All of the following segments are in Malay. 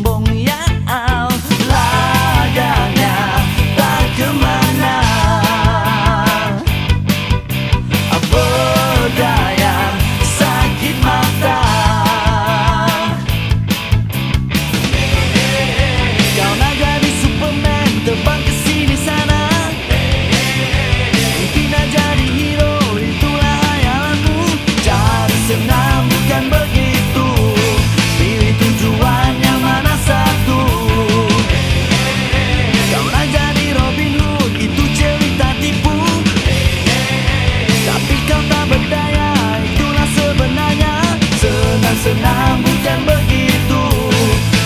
sombong ya au. Lagaknya tak kemana, berdaya sakit mata. Kau nak jadi Superman, terbang ke sini sana. Mungkin nak jadi hero, itulah hayalanmu. Cara senang bukan begitu, pilih tujuan yang mana satu. Kau nak jadi Robin Hood, itu cerita tipu. Tapi kau tak berdaya, itulah sebenarnya. Senang-senang bukan begitu,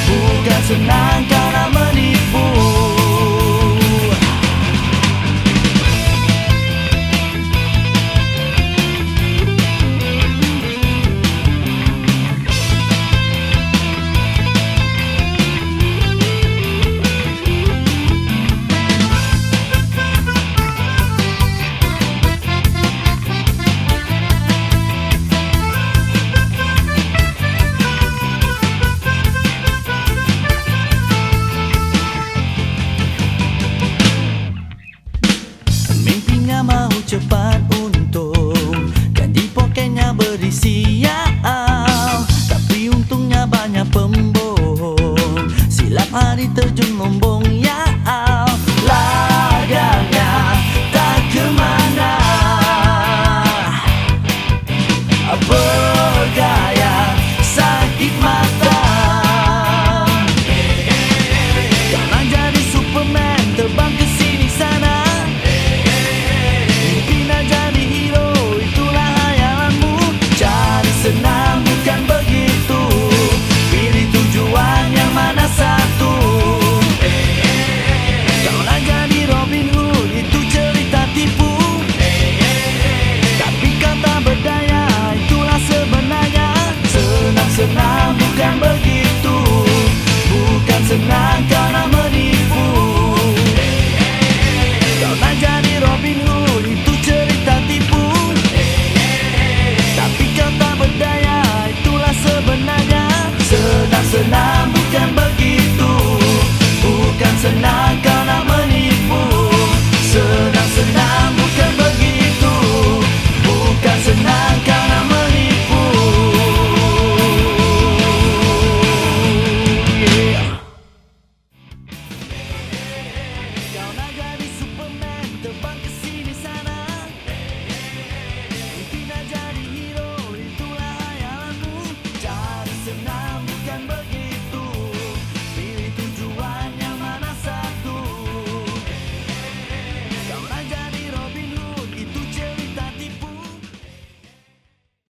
bukan senang karena menipu. Mimpinya mau cepat untung, kan di pokoknya berisi ya, tapi untungnya banyak pembohong. Silap hari terjun lombong ya.